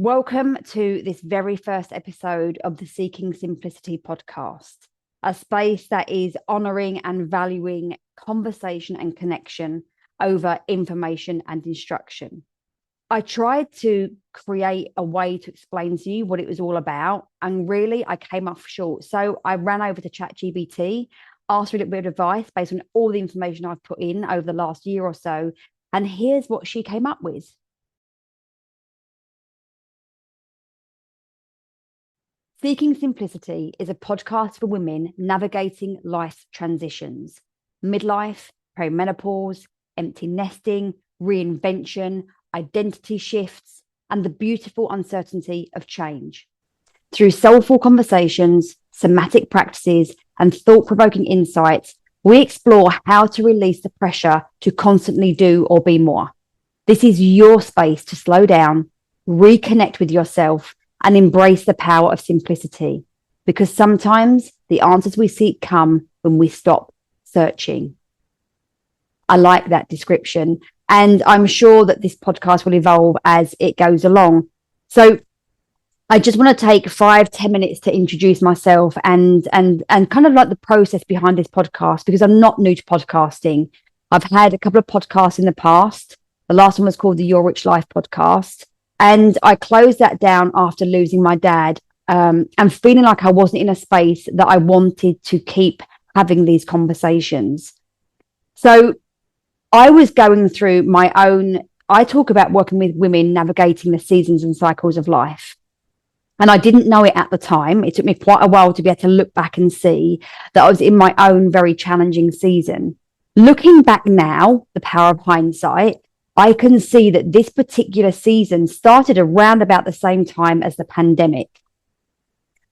Welcome to this very first episode of the Seeking Simplicity podcast, a space that is honouring and valuing conversation and connection over information and instruction. I tried to create a way to explain to you what it was all about, and really I came up short. So I ran over to ChatGPT, asked for a little bit of advice based on all the information I've put in over the last year or so, and here's what she came up with. Seeking Simplicity is a podcast for women navigating life's transitions, midlife, perimenopause, empty nesting, reinvention, identity shifts, and the beautiful uncertainty of change. Through soulful conversations, somatic practices, and thought-provoking insights, we explore how to release the pressure to constantly do or be more. This is your space to slow down, reconnect with yourself, and embrace the power of simplicity, because sometimes the answers we seek come when we stop searching. I like that description, and I'm sure that this podcast will evolve as it goes along. So I just want to take 5-10 minutes to introduce myself and kind of like the process behind this podcast, because I'm not new to podcasting. I've had a couple of podcasts in the past. The last one was called the Your Rich Life podcast. And I closed that down after losing my dad and feeling like I wasn't in a space that I wanted to keep having these conversations. So I was going through my own, I talk about working with women navigating the seasons and cycles of life. And I didn't know it at the time. It took me quite a while to be able to look back and see that I was in my own very challenging season. Looking back now, the power of hindsight, I can see that this particular season started around about the same time as the pandemic.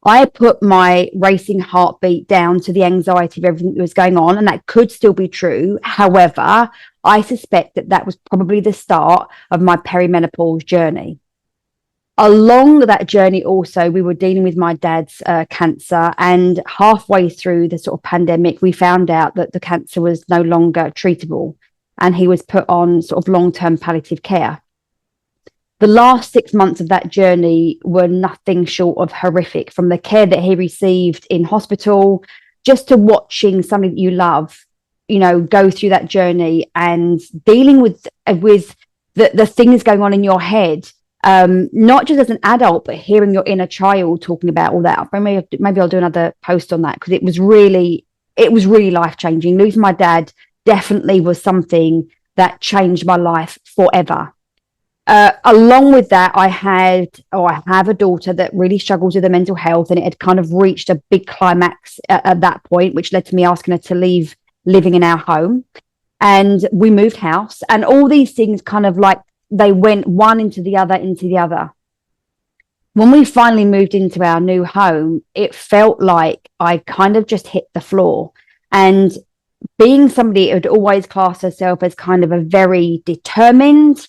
I put my racing heartbeat down to the anxiety of everything that was going on, and that could still be true. However, I suspect that that was probably the start of my perimenopause journey. Along that journey also, we were dealing with my dad's cancer, and halfway through the sort of pandemic, we found out that the cancer was no longer treatable, and he was put on sort of long-term palliative care. The last 6 months of that journey were nothing short of horrific, from the care that he received in hospital, just to watching somebody that you love, go through that journey and dealing with the things going on in your head, not just as an adult, but hearing your inner child talking about all that. Maybe I'll do another post on that, because it was really life-changing. Losing my dad definitely was something that changed my life forever. Along with that, I have a daughter that really struggles with her mental health, and it had kind of reached a big climax at that point, which led to me asking her to leave living in our home. And we moved house, and all these things kind of like they went one into the other. When we finally moved into our new home, it felt like I kind of just hit the floor. And being somebody who had always classed herself as kind of a very determined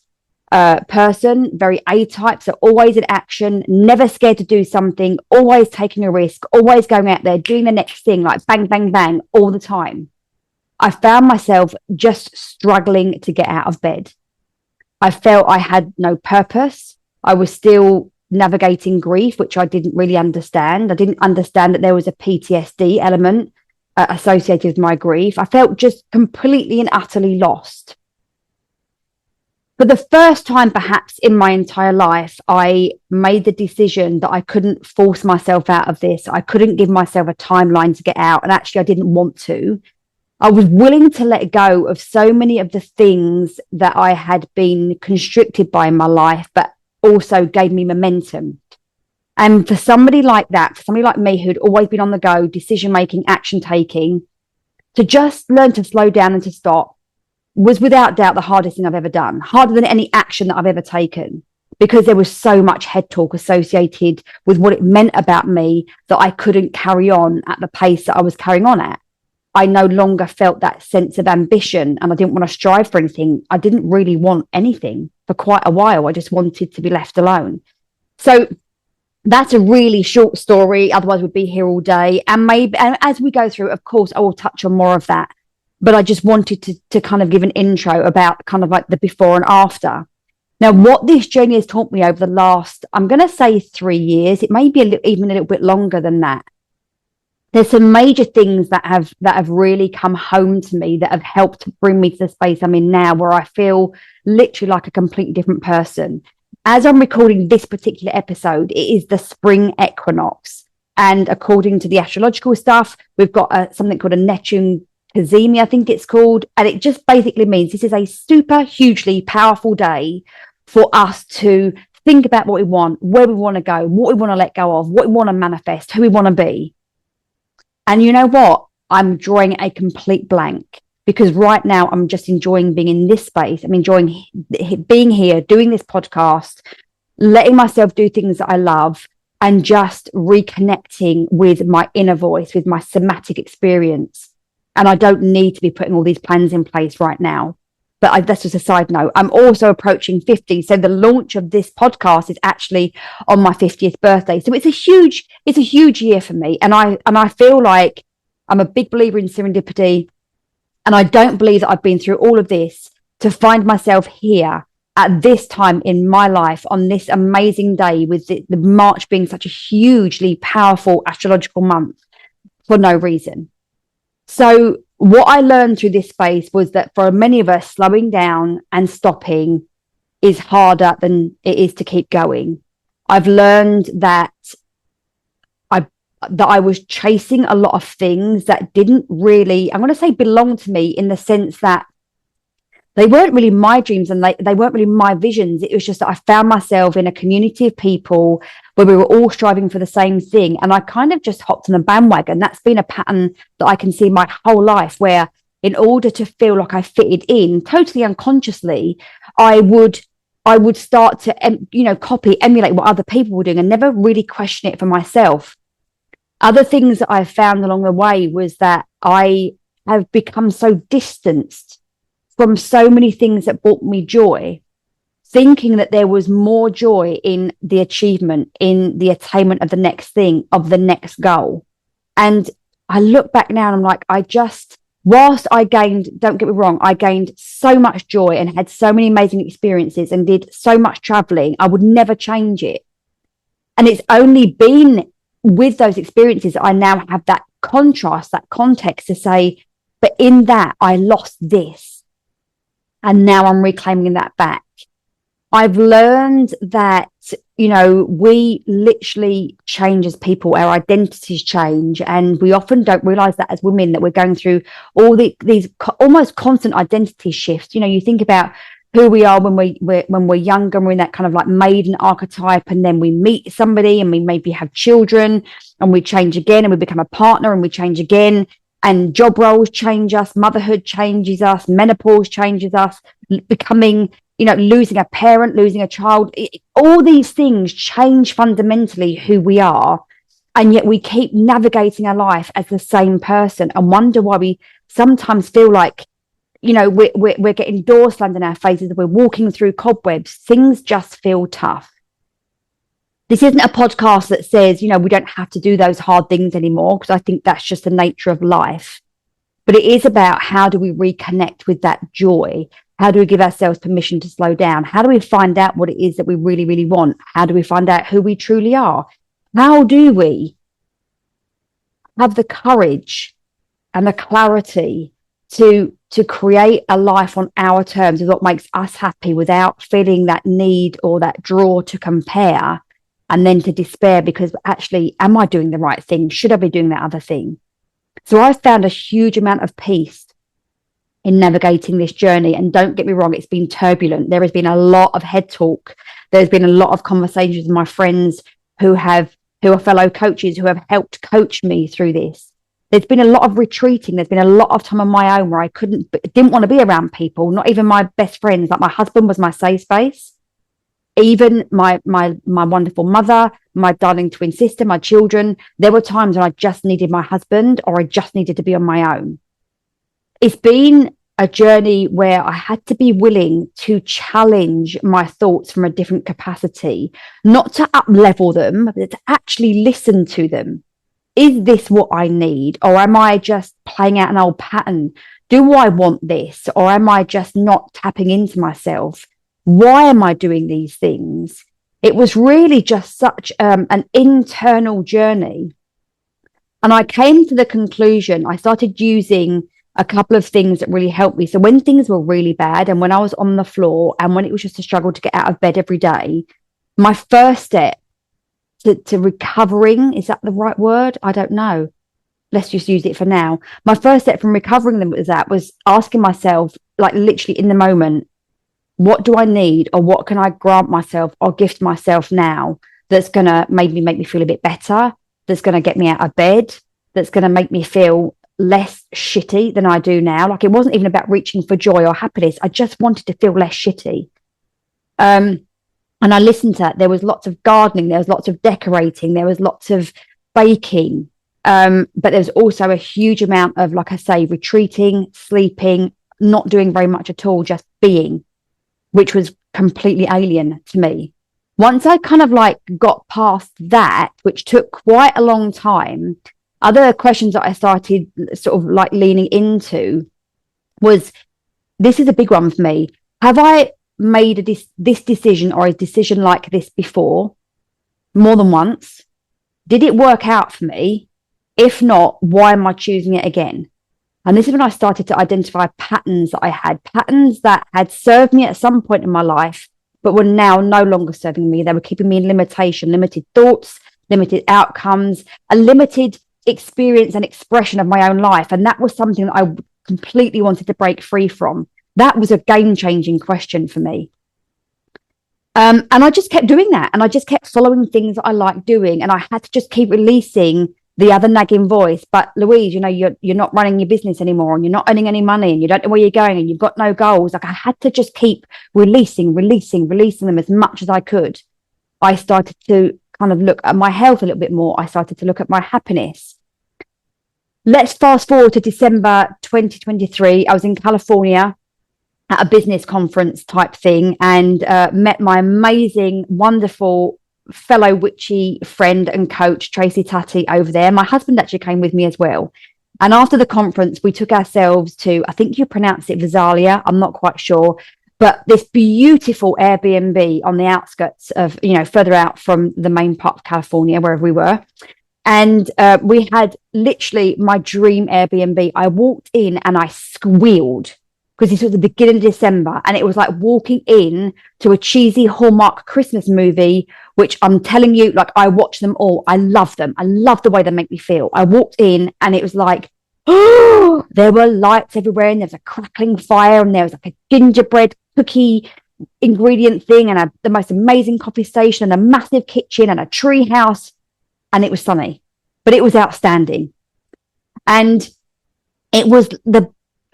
person, very A-type, so always in action, never scared to do something, always taking a risk, always going out there, doing the next thing, like bang, bang, bang, all the time. I found myself just struggling to get out of bed. I felt I had no purpose. I was still navigating grief, which I didn't really understand. I didn't understand that there was a PTSD element associated with my grief. I felt just completely and utterly lost. For the first time, perhaps in my entire life, I made the decision that I couldn't force myself out of this. I couldn't give myself a timeline to get out. And actually, I didn't want to. I was willing to let go of so many of the things that I had been constricted by in my life, but also gave me momentum. And for somebody like that, for somebody like me who'd always been on the go, decision-making, action-taking, to just learn to slow down and to stop was without doubt the hardest thing I've ever done, harder than any action that I've ever taken, because there was so much head talk associated with what it meant about me that I couldn't carry on at the pace that I was carrying on at. I no longer felt that sense of ambition, and I didn't want to strive for anything. I didn't really want anything for quite a while. I just wanted to be left alone. So that's a really short story. Otherwise, we'd be here all day. And as we go through, of course, I will touch on more of that. But I just wanted to kind of give an intro about kind of like the before and after. Now, what this journey has taught me over the last, I'm going to say 3 years, it may be even a little bit longer than that. There's some major things that have really come home to me that have helped bring me to the space I'm in now, where I feel literally like a completely different person. As I'm recording this particular episode, it is the spring equinox. And according to the astrological stuff, we've got something called a Neptune Cazimi, I think it's called. And it just basically means this is a super hugely powerful day for us to think about what we want, where we want to go, what we want to let go of, what we want to manifest, who we want to be. And you know what? I'm drawing a complete blank, because right now I'm just enjoying being in this space. I'm enjoying being here, doing this podcast, letting myself do things that I love, and just reconnecting with my inner voice, with my somatic experience. And I don't need to be putting all these plans in place right now. But that's just a side note. I'm also approaching 50. So the launch of this podcast is actually on my 50th birthday. So it's a huge year for me. And I feel like I'm a big believer in serendipity. And I don't believe that I've been through all of this to find myself here at this time in my life on this amazing day, with the March being such a hugely powerful astrological month, for no reason. So what I learned through this space was that for many of us, slowing down and stopping is harder than it is to keep going. I've learned that I was chasing a lot of things that didn't really, I'm going to say, belong to me, in the sense that they weren't really my dreams and they weren't really my visions. It was just that I found myself in a community of people where we were all striving for the same thing. And I kind of just hopped on a bandwagon. That's been a pattern that I can see my whole life, where in order to feel like I fitted in, totally unconsciously, I would start to, copy, emulate what other people were doing, and never really question it for myself. Other things that I found along the way was that I have become so distanced from so many things that brought me joy, thinking that there was more joy in the achievement, in the attainment of the next thing, of the next goal. And I look back now and I'm like, whilst I gained, don't get me wrong, I gained so much joy and had so many amazing experiences and did so much traveling, I would never change it. And it's only been with those experiences I now have that contrast, that context to say, but in that I lost this. And now I'm reclaiming that back. I've learned that, we literally change as people, our identities change. And we often don't realize that as women, that we're going through all these almost constant identity shifts. You think about who we are when we're younger, and we're in that kind of like maiden archetype, and then we meet somebody and we maybe have children, and we change again, and we become a partner, and we change again. And job roles change us, motherhood changes us, menopause changes us, becoming, losing a parent, losing a child. All these things change fundamentally who we are. And yet we keep navigating our life as the same person, and wonder why we sometimes feel like, we're getting doors slammed in our faces, we're walking through cobwebs. Things just feel tough. This isn't a podcast that says, we don't have to do those hard things anymore, because I think that's just the nature of life. But it is about, how do we reconnect with that joy? How do we give ourselves permission to slow down? How do we find out what it is that we really, really want? How do we find out who we truly are? How do we have the courage and the clarity to create a life on our terms, with what makes us happy, without feeling that need or that draw to compare, and then to despair because, actually, am I doing the right thing? Should I be doing that other thing? So I've found a huge amount of peace in navigating this journey. And don't get me wrong, it's been turbulent. There has been a lot of head talk. There's been a lot of conversations with my friends who are fellow coaches, who have helped coach me through this. There's been a lot of retreating. There's been a lot of time on my own where I didn't want to be around people, not even my best friends. Like, my husband was my safe space. Even my wonderful mother, my darling twin sister, my children. There were times when I just needed my husband, or I just needed to be on my own. It's been a journey where I had to be willing to challenge my thoughts from a different capacity, not to up-level them, but to actually listen to them. Is this what I need? Or am I just playing out an old pattern? Do I want this? Or am I just not tapping into myself? why am I doing these things? It was really just such an internal journey. And I came to the conclusion, I started using a couple of things that really helped me. So when things were really bad and when I was on the floor and when it was just a struggle to get out of bed every day, my first step to recovering, is that the right word? I don't know. Let's just use it for now. My first step from recovering them was asking myself, like literally in the moment, what do I need or what can I grant myself or gift myself now that's going to maybe make me feel a bit better, that's going to get me out of bed, that's going to make me feel less shitty than I do now. Like, it wasn't even about reaching for joy or happiness. I just wanted to feel less shitty. And I listened to that. There was lots of gardening, there was lots of decorating, there was lots of baking. But there's also a huge amount of, like I say, retreating, sleeping, not doing very much at all, just being, which was completely alien to me. Once I kind of like got past that, which took quite a long time, other questions that I started sort of like leaning into was, this is a big one for me. Have I made this decision or a decision like this before, more than once? Did it work out for me? If not, why am I choosing it again? And this is when I started to identify patterns that had served me at some point in my life, but were now no longer serving me. They were keeping me in limitation, limited thoughts, limited outcomes, a limited experience and expression of my own life. And that was something that I completely wanted to break free from. That was a game-changing question for me. And I just kept doing that. And I just kept following things that I liked doing. And I had to just keep releasing the other nagging voice. But Louise, you know, you're not running your business anymore, and you're not earning any money, and you don't know where you're going, and you've got no goals. Like, I had to just keep releasing them as much as I could. I started to kind of look at my health a little bit more. I started to look at my happiness. Let's fast forward to December 2023. I was in California at a business conference type thing, and met my amazing, wonderful fellow witchy friend and coach, Tracy Tati, over there. My husband actually came with me as well. And after the conference, we took ourselves to, I think you pronounce it Visalia, I'm not quite sure, but this beautiful Airbnb on the outskirts of, you know, further out from the main part of California, wherever we were. And we had literally my dream Airbnb. I walked in and I squealed, because this was the beginning of December, and it was like walking in to a cheesy Hallmark Christmas movie, which I'm telling you, like, I watch them all. I love them. I love the way they make me feel. I walked in and it was like, oh, there were lights everywhere, and there was a crackling fire, and there was like a gingerbread cookie ingredient thing, and the most amazing coffee station, and a massive kitchen, and a tree house, and it was sunny, but it was outstanding. And it was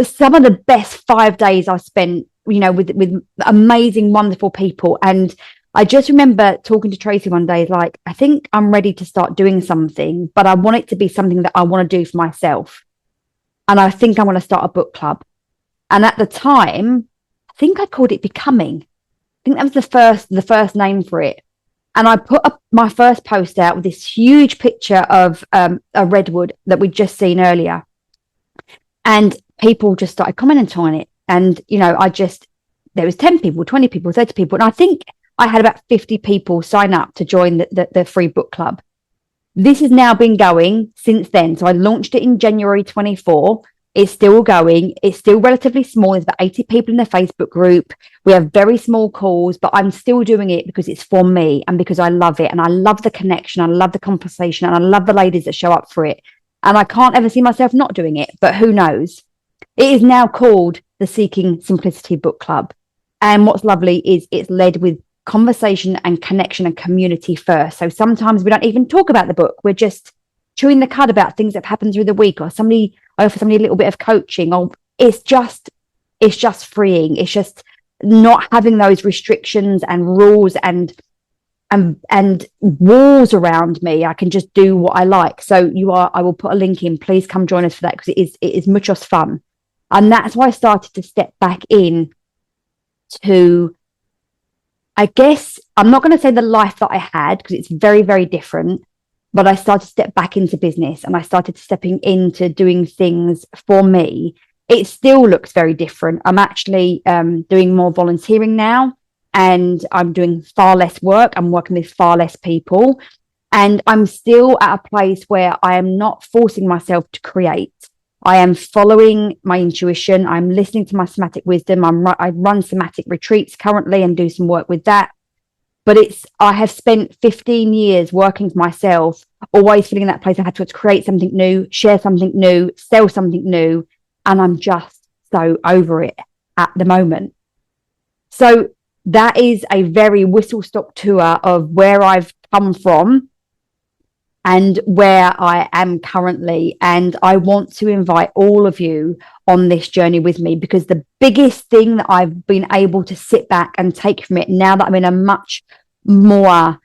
some of the best 5 days I spent, you know, with amazing, wonderful people. And I just remember talking to Tracy one day, like, I think I'm ready to start doing something, but I want it to be something that I want to do for myself. And I think I want to start a book club. And at the time, I think I called it Becoming. I think that was the first name for it. And I put up my first post out with this huge picture of a redwood that we'd just seen earlier. And people just started commenting on it. And, you know, there was 10 people, 20 people, 30 people. And I think I had about 50 people sign up to join the free book club. This has now been going since then. So I launched it in January 24. It's still going. It's still relatively small. There's about 80 people in the Facebook group. We have very small calls, but I'm still doing it because it's for me and because I love it. And I love the connection. I love the conversation. And I love the ladies that show up for it. And I can't ever see myself not doing it, but who knows? It is now called the Seeking Simplicity Book Club. And what's lovely is it's led with conversation and connection and community first. So sometimes we don't even talk about the book. We're just chewing the cud about things that have happened through the week, or I offer somebody a little bit of coaching, or it's just freeing. It's just not having those restrictions and rules and walls around me. I can just do what I like. So I will put a link in. Please come join us for that, because it is much fun. And that's why I started to step back in to, I guess, I'm not going to say the life that I had, because it's very, very different, but I started to step back into business, and I started stepping into doing things for me. It still looks very different. I'm actually doing more volunteering now. and I'm doing far less work. I'm working with far less people. And I'm still at a place where I am not forcing myself to create. I am following my intuition. I'm listening to my somatic wisdom. I run somatic retreats currently and do some work with that. But I have spent 15 years working for myself, always feeling that place I had to create something new, share something new, sell something new. And I'm just so over it at the moment. So that is a very whistle-stop tour of where I've come from and where I am currently. And I want to invite all of you on this journey with me, because the biggest thing that I've been able to sit back and take from it, now that I'm in a much more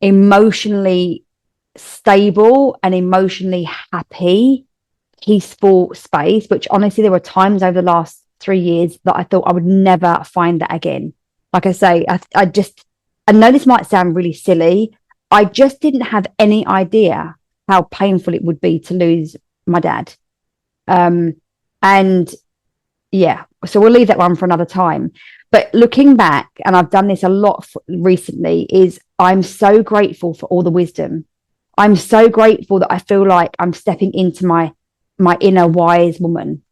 emotionally stable and emotionally happy, peaceful space, which honestly, there were times over the last 3 years that I thought I would never find that again. Like I say, I know this might sound really silly. I just didn't have any idea how painful it would be to lose my dad. And yeah, so we'll leave that one for another time. But looking back, and I've done this a lot recently, is I'm so grateful for all the wisdom. I'm so grateful that I feel like I'm stepping into my inner wise woman.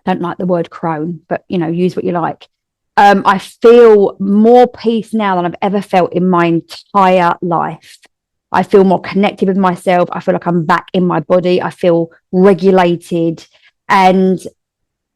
I don't like the word crone, but use what you like. I feel more peace now than I've ever felt in my entire life. I feel more connected with myself. I feel like I'm back in my body. I feel regulated, and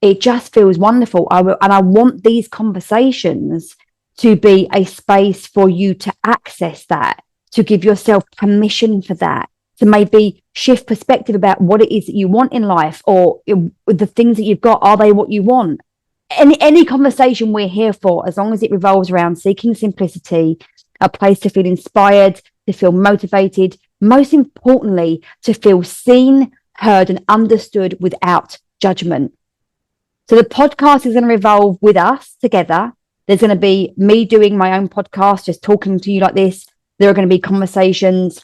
it just feels wonderful. And I want these conversations to be a space for you to access that, to give yourself permission for that, to maybe shift perspective about what it is that you want in life, or the things that you've got, are they what you want? Any conversation we're here for, as long as it revolves around seeking simplicity, a place to feel inspired, to feel motivated, most importantly, to feel seen, heard, and understood without judgment. So the podcast is going to revolve with us together. There's going to be me doing my own podcast, just talking to you like this. There are going to be conversations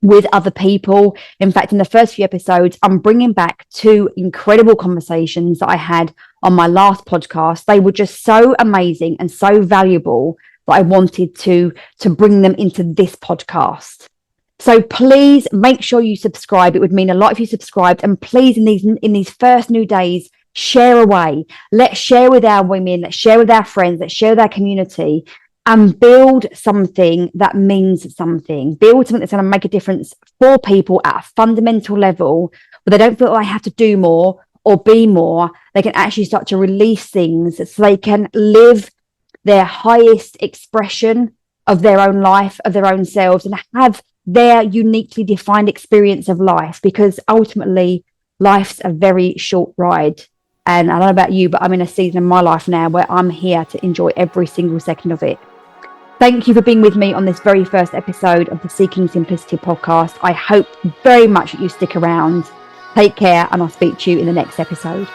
with other people. In fact, in the first few episodes, I'm bringing back 2 incredible conversations that I had on my last podcast. They were just so amazing and so valuable that I wanted to bring them into this podcast. So please make sure you subscribe. It would mean a lot if you subscribed. And please, in these first new days, share away. Let's share with our women. Let's share with our friends. Let's share with our community, and build something that means something. Build something that's going to make a difference for people at a fundamental level, where they don't feel like they have to do more or be more. They can actually start to release things so they can live their highest expression of their own life, of their own selves, and have their uniquely defined experience of life. Because ultimately, life's a very short ride. And I don't know about you, but I'm in a season of my life now where I'm here to enjoy every single second of it. Thank you for being with me on this very first episode of the Seeking Simplicity podcast. I hope very much that you stick around. Take care, and I'll speak to you in the next episode.